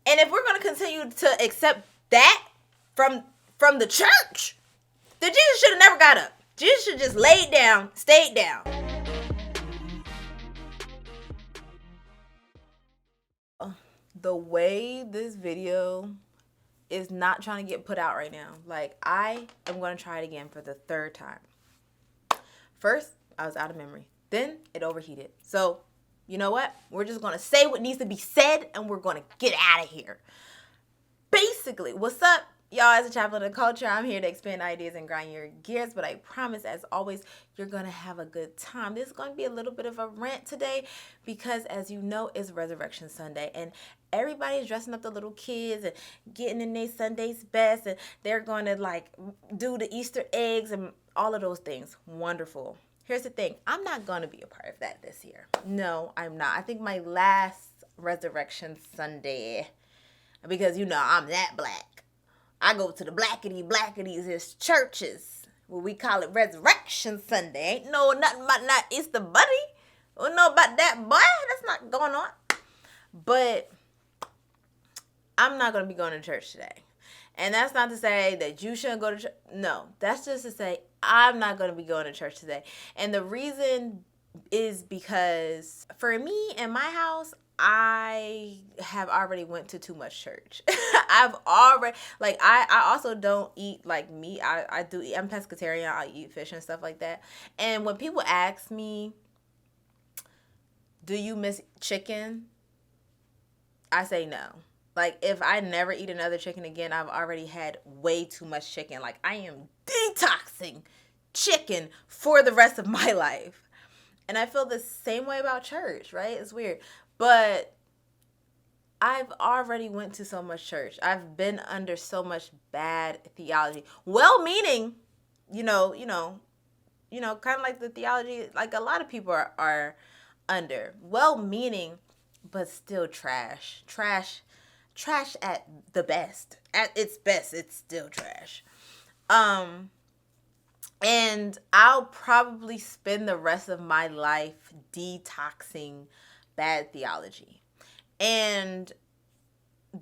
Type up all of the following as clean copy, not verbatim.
And if we're going to continue to accept that from the church, then Jesus should have never got up. Jesus should just laid down, stayed down. The way this video is not trying to get put out right now. Like, I am going to try it again for the third time. First, I was out of memory. Then it overheated. So, you know what? We're just going to say what needs to be said, and we're going to get out of here. Basically, what's up, y'all? As a chaplain of culture, I'm here to expand ideas and grind your gears, but I promise, as always, you're going to have a good time. This is going to be a little bit of a rant today because, as you know, it's Resurrection Sunday, and everybody's dressing up the little kids and getting in their Sunday's best, and they're going to, like, do the Easter eggs and all of those things. Wonderful. Here's the thing. I'm not going to be a part of that this year. No, I'm not. I think my last Resurrection Sunday, because, you know, I'm that black, I go to the blackity is churches where we call it Resurrection Sunday. Ain't know nothing about that Easter bunny. Don't know about that, boy. That's not going on. But I'm not going to be going to church today. And that's not to say that you shouldn't go to church. No, that's just to say I'm not going to be going to church today. And the reason is because for me and my house, I have already went to too much church. I've already, like, I also don't eat, like, meat. I do eat, I'm pescatarian. I eat fish and stuff like that. And when people ask me, do you miss chicken? I say no. Like, if I never eat another chicken again, I've already had way too much chicken. Like, I am detoxing chicken for the rest of my life. And I feel the same way about church, right? It's weird. But I've already went to so much church. I've been under so much bad theology. Well-meaning, you know, kind of like the theology, like a lot of people are under. Well-meaning, but still trash. Trash at the best. At its best, it's still trash. And I'll probably spend the rest of my life detoxing bad theology. And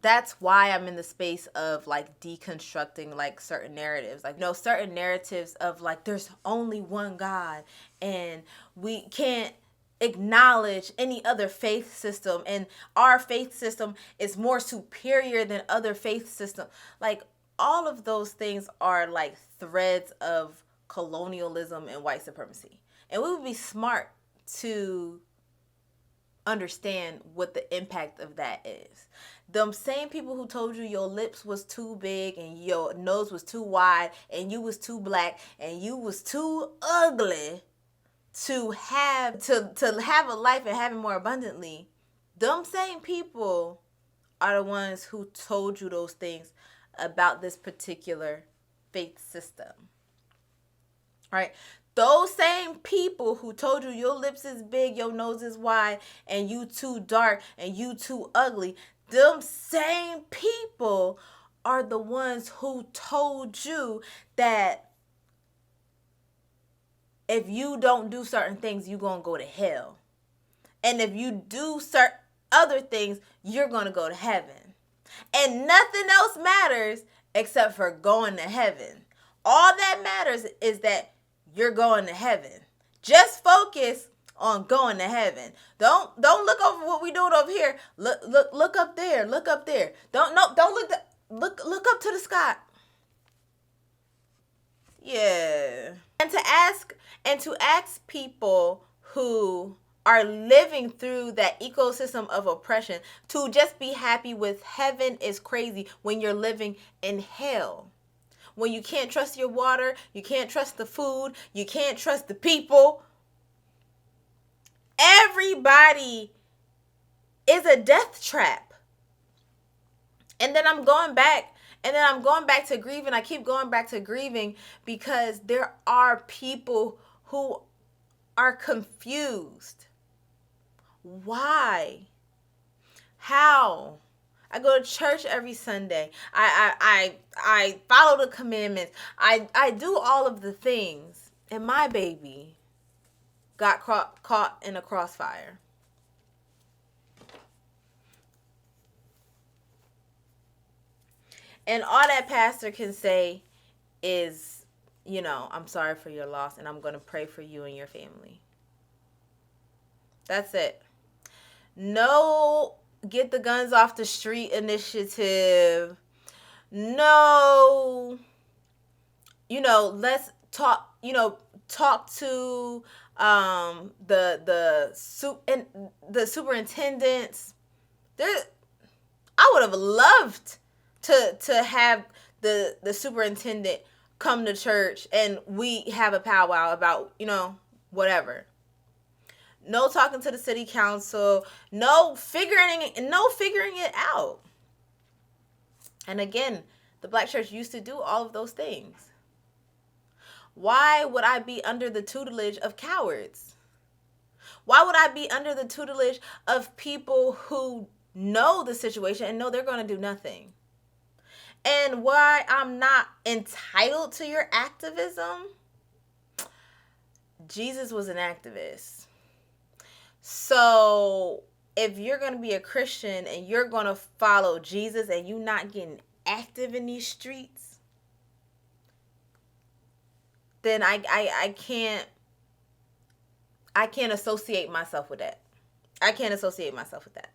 that's why I'm in the space of, like, deconstructing, like, certain narratives. Like, certain narratives of, like, there's only one God and we can't acknowledge any other faith system, and our faith system is more superior than other faith systems. Like, all of those things are, like, threads of colonialism and white supremacy. And we would be smart to understand what the impact of that is. Them same people who told you your lips was too big and your nose was too wide and you was too black and you was too ugly to have a life and have it more abundantly, them same people are the ones who told you those things about this particular faith system. Right? Those same people who told you your lips is big, your nose is wide, and you too dark, and you too ugly, them same people are the ones who told you that if you don't do certain things, you're going to go to hell. And if you do certain other things, you're going to go to heaven. And nothing else matters except for going to heaven. All that matters is that you're going to heaven. Just focus on going to heaven. Don't look over what we're doing over here. Look up there. Look up there. Don't look up to the sky. Yeah. And to ask people who are living through that ecosystem of oppression to just be happy with heaven is crazy when you're living in hell. When you can't trust your water, you can't trust the food, you can't trust the people. Everybody is a death trap. And then I'm going back to grieving. I keep going back to grieving because there are people who are confused. Why? How? I go to church every Sunday. I follow the commandments. I do all of the things. And my baby got caught in a crossfire. And all that pastor can say is, I'm sorry for your loss and I'm going to pray for you and your family. That's it. No, get the guns off the street initiative. No, let's talk, talk to the superintendents. I would have loved to have the superintendent come to church and we have a powwow about, whatever. No talking to the city council. No figuring it out. And again, the Black church used to do all of those things. Why would I be under the tutelage of cowards? Why would I be under the tutelage of people who know the situation and know they're going to do nothing? And why I'm not entitled to your activism? Jesus was an activist. So if you're going to be a Christian and you're going to follow Jesus and you're not getting active in these streets, then I can't associate myself with that. I can't associate myself with that.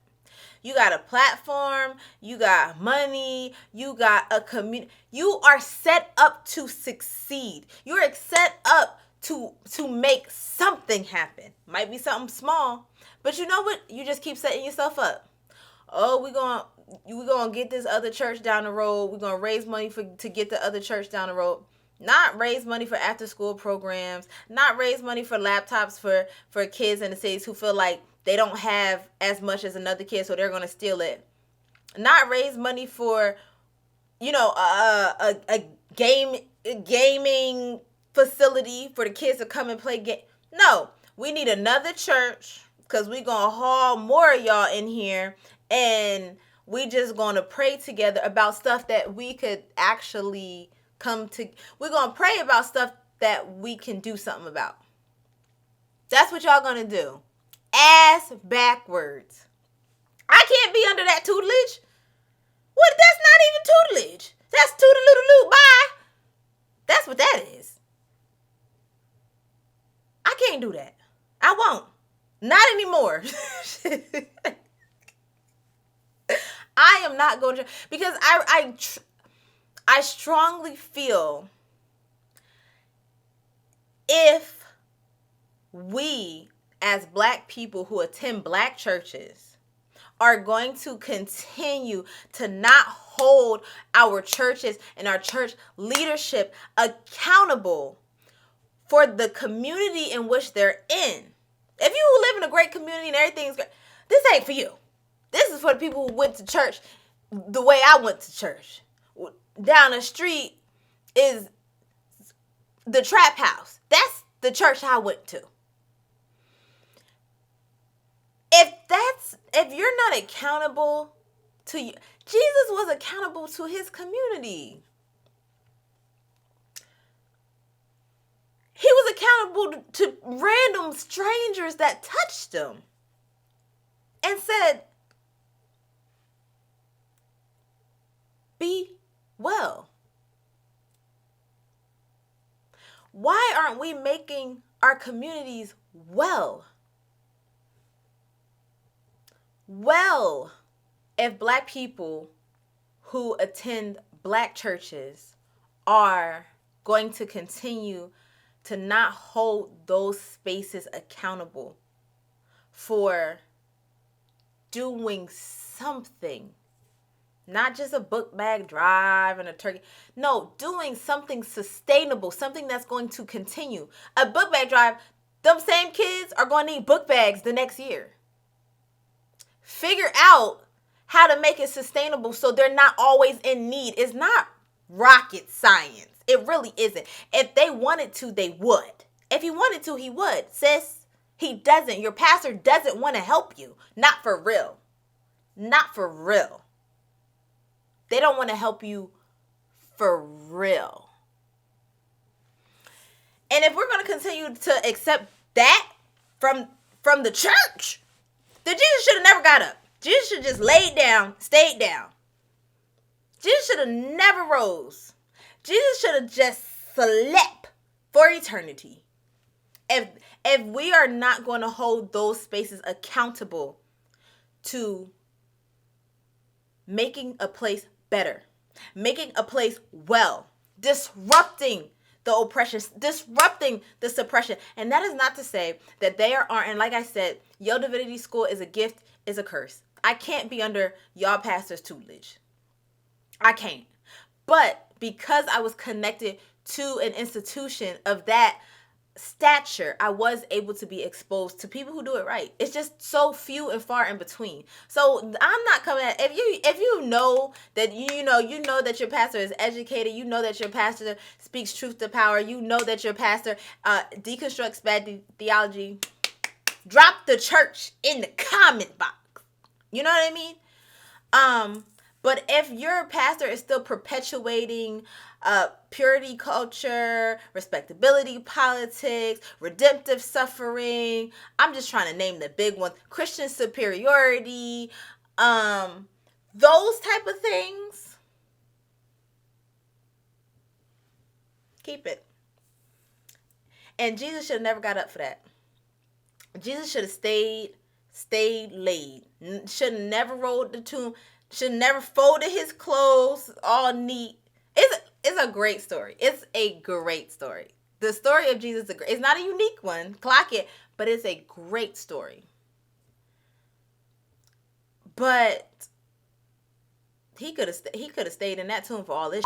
You got a platform, you got money, you got a community. You are set up to succeed. You're set up to make something happen. Might be something small, but you know what? You just keep setting yourself up. Oh, we're going to get this other church down the road. We're going to raise money to get the other church down the road. Not raise money for after school programs, not raise money for laptops for kids in the cities who feel like they don't have as much as another kid, so they're going to steal it. Not raise money for, a gaming facility for the kids to come and play game. No, we need another church because we're going to haul more of y'all in here and we just going to pray together about stuff that we could actually we're going to pray about stuff that we can do something about. That's what y'all going to do. Ass backwards. I can't be under that tutelage. What? That's not even tutelage. That's toodaloo bye. That's what that is. I can't do that. I won't. Not anymore. I am not going to, because I strongly feel if we as Black people who attend Black churches are going to continue to not hold our churches and our church leadership accountable for the community in which they're in. If you live in a great community and everything's great, this ain't for you. This is for the people who went to church the way I went to church. Down the street is the trap house. That's the church I went to. If you're not accountable to you, Jesus was accountable to his community. He was accountable to random strangers that touched him and said, be well. Why aren't we making our communities well? Well, if Black people who attend Black churches are going to continue to not hold those spaces accountable for doing something, not just a book bag drive and a turkey. No, doing something sustainable, something that's going to continue. A book bag drive, them same kids are going to need book bags the next year. Figure out how to make it sustainable so they're not always in need. It's not rocket science. It really isn't. If they wanted to, they would. If he wanted to, he would. Sis, he doesn't. Your pastor doesn't want to help you. Not for real. Not for real. They don't want to help you for real. And if we're going to continue to accept that from the church, then Jesus should have never got up. Jesus should have just laid down, stayed down. Jesus should have never rose. Jesus should have just slept for eternity. If we are not going to hold those spaces accountable to making a place better, making a place well, disrupting the oppression, disrupting the suppression. And that is not to say that there aren't, and like I said, your divinity school is a gift, is a curse. I can't be under y'all pastor's tutelage. I can't. But because I was connected to an institution of that stature, I was able to be exposed to people who do it right. It's just so few and far in between. So I'm not coming at, if you know that you know that your pastor is educated, you know that your pastor speaks truth to power, you know that your pastor deconstructs bad theology, drop the church in the comment box. You know what I mean? But if your pastor is still perpetuating purity culture, respectability politics, redemptive suffering, I'm just trying to name the big ones, Christian superiority, those type of things, keep it. And Jesus should have never got up for that. Jesus should have stayed laid. Should have never rolled the tomb. Should have never folded his clothes all neat. It's a great story. It's a great story. The story of Jesus it's not a unique one. Clock it. But it's a great story. But he could have stayed in that tomb for all this.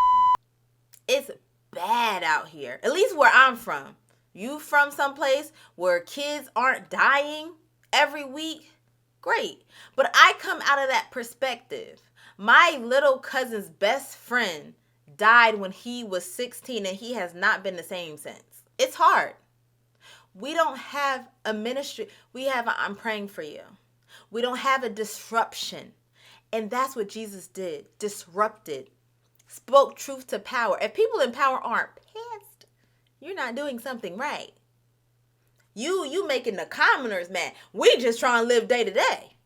It's bad out here. At least where I'm from. You from someplace where kids aren't dying every week? Great. But I come out of that perspective. My little cousin's best friend died when he was 16 and he has not been the same since. It's hard. We don't have a ministry. We have a I'm praying for you. We don't have a disruption. And that's what Jesus did. Disrupted. Spoke truth to power. If people in power aren't pissed, you're not doing something right. You making the commoners mad. We just trying to live day to day.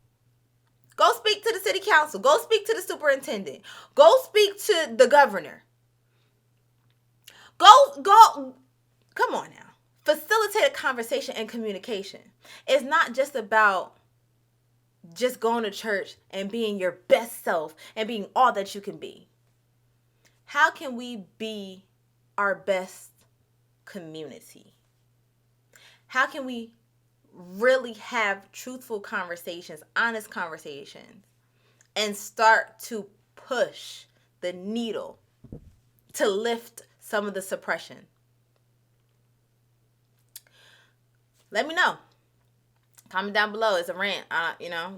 Go speak to the city council. Go speak to the superintendent. Go speak to the governor. Go. Come on now. Facilitate a conversation and communication. It's not just about just going to church and being your best self and being all that you can be. How can we be our best community? How can we really have truthful conversations, honest conversations, and start to push the needle to lift some of the suppression? Let me know. Comment down below. It's a rant.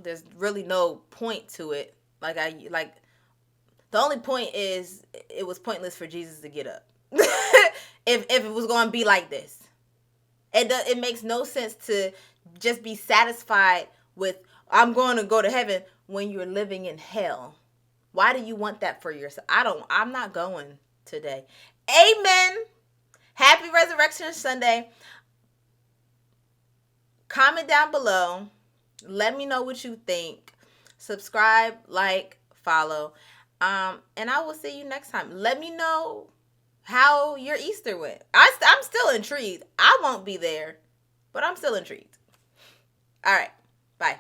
There's really no point to it. The only point is it was pointless for Jesus to get up. if it was going to be like this. It makes no sense to just be satisfied with, I'm going to go to heaven when you're living in hell. Why do you want that for yourself? I'm not going today. Amen. Happy Resurrection Sunday. Comment down below. Let me know what you think. Subscribe, like, follow. And I will see you next time. Let me know how your Easter went. I'm still intrigued. I won't be there, but I'm still intrigued. All right. Bye.